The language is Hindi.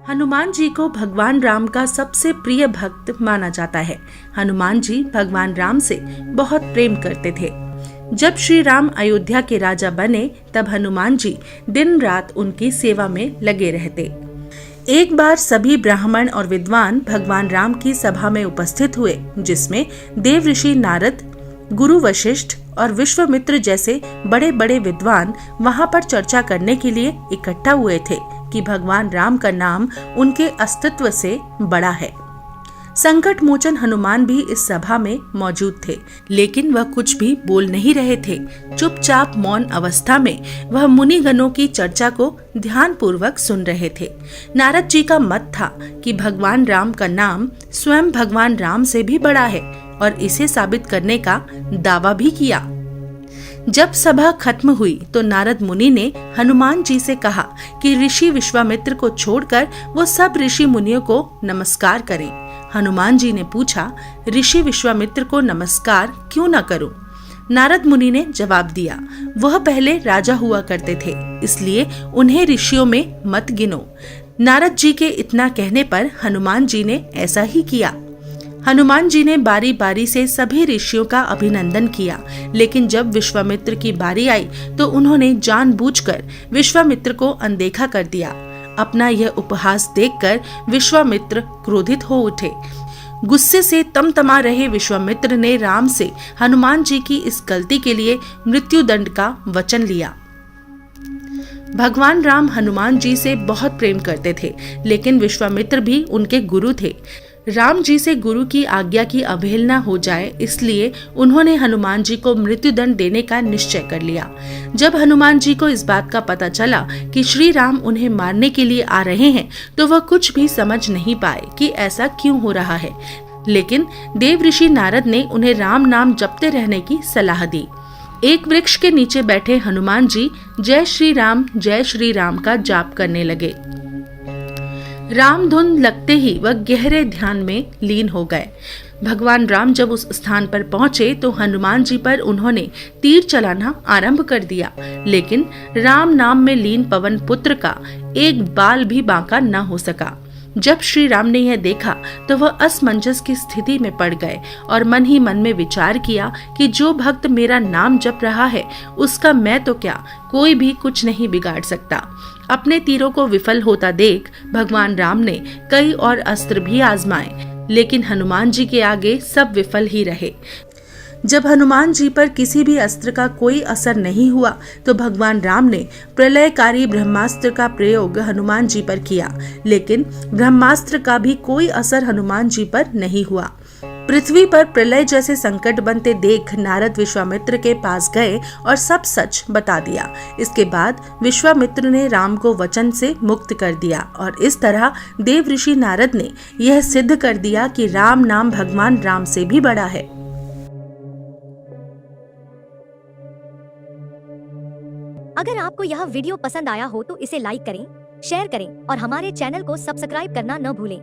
हनुमान जी को भगवान राम का सबसे प्रिय भक्त माना जाता है। हनुमान जी भगवान राम से बहुत प्रेम करते थे। जब श्री राम अयोध्या के राजा बने तब हनुमान जी दिन रात उनकी सेवा में लगे रहते। एक बार सभी ब्राह्मण और विद्वान भगवान राम की सभा में उपस्थित हुए, जिसमें देव ऋषि नारद, गुरु वशिष्ठ और विश्वामित्र जैसे बड़े बड़े विद्वान वहां पर चर्चा करने के लिए इकट्ठा हुए थे कि भगवान राम का नाम उनके अस्तित्व से बड़ा है। संकट मोचन हनुमान भी इस सभा में मौजूद थे, लेकिन वह कुछ भी बोल नहीं रहे थे। चुपचाप मौन अवस्था में वह मुनिगणों की चर्चा को ध्यान पूर्वक सुन रहे थे। नारद जी का मत था कि भगवान राम का नाम स्वयं भगवान राम से भी बड़ा है और इसे साबित करने का दावा भी किया। जब सभा खत्म हुई तो नारद मुनि ने हनुमान जी से कहा कि ऋषि विश्वामित्र को छोड़कर वो सब ऋषि मुनियों को नमस्कार करें। हनुमान जी ने पूछा, ऋषि विश्वामित्र को नमस्कार क्यों न करूं? नारद मुनि ने जवाब दिया, वह पहले राजा हुआ करते थे, इसलिए उन्हें ऋषियों में मत गिनो। नारद जी के इतना कहने पर हनुमान जी ने ऐसा ही किया। हनुमान जी ने बारी बारी से सभी ऋषियों का अभिनंदन किया, लेकिन जब विश्वामित्र की बारी आई तो उन्होंने जानबूझकर विश्वामित्र को अनदेखा कर दिया। अपना यह उपहास देखकर विश्वामित्र क्रोधित हो उठे। गुस्से से तमतमा रहे विश्वामित्र ने राम से हनुमान जी की इस गलती के लिए मृत्युदंड का वचन लिया। भगवान राम हनुमान जी से बहुत प्रेम करते थे, लेकिन विश्वामित्र भी उनके गुरु थे। राम जी से गुरु की आज्ञा की अवहेलना हो जाए, इसलिए उन्होंने हनुमान जी को मृत्युदंड देने का निश्चय कर लिया। जब हनुमान जी को इस बात का पता चला कि श्री राम उन्हें मारने के लिए आ रहे हैं, तो वह कुछ भी समझ नहीं पाए कि ऐसा क्यों हो रहा है। लेकिन देव ऋषि नारद ने उन्हें राम नाम जपते रहने की सलाह दी। एक वृक्ष के नीचे बैठे हनुमान जी जय श्री राम का जाप करने लगे। राम धुन लगते ही वह गहरे ध्यान में लीन हो गए। भगवान राम जब उस स्थान पर पहुंचे तो हनुमान जी पर उन्होंने तीर चलाना आरंभ कर दिया, लेकिन राम नाम में लीन पवन पुत्र का एक बाल भी बांका न हो सका। जब श्री राम ने यह देखा तो वह असमंजस की स्थिति में पड़ गए और मन ही मन में विचार किया कि जो भक्त मेरा नाम जप रहा है उसका मैं तो क्या, कोई भी कुछ नहीं बिगाड़ सकता। अपने तीरों को विफल होता देख भगवान राम ने कई और अस्त्र भी आजमाए, लेकिन हनुमान जी के आगे सब विफल ही रहे। जब हनुमान जी पर किसी भी अस्त्र का कोई असर नहीं हुआ तो भगवान राम ने प्रलयकारी ब्रह्मास्त्र का प्रयोग हनुमान जी पर किया, लेकिन ब्रह्मास्त्र का भी कोई असर हनुमान जी पर नहीं हुआ। पृथ्वी पर प्रलय जैसे संकट बनते देख नारद विश्वामित्र के पास गए और सब सच बता दिया। इसके बाद विश्वामित्र ने राम को वचन से मुक्त कर दिया और इस तरह देव ऋषि नारद ने यह सिद्ध कर दिया कि राम नाम भगवान राम से भी बड़ा है। अगर आपको यह वीडियो पसंद आया हो तो इसे लाइक करें, शेयर करें और हमारे चैनल को सब्सक्राइब करना न भूलें।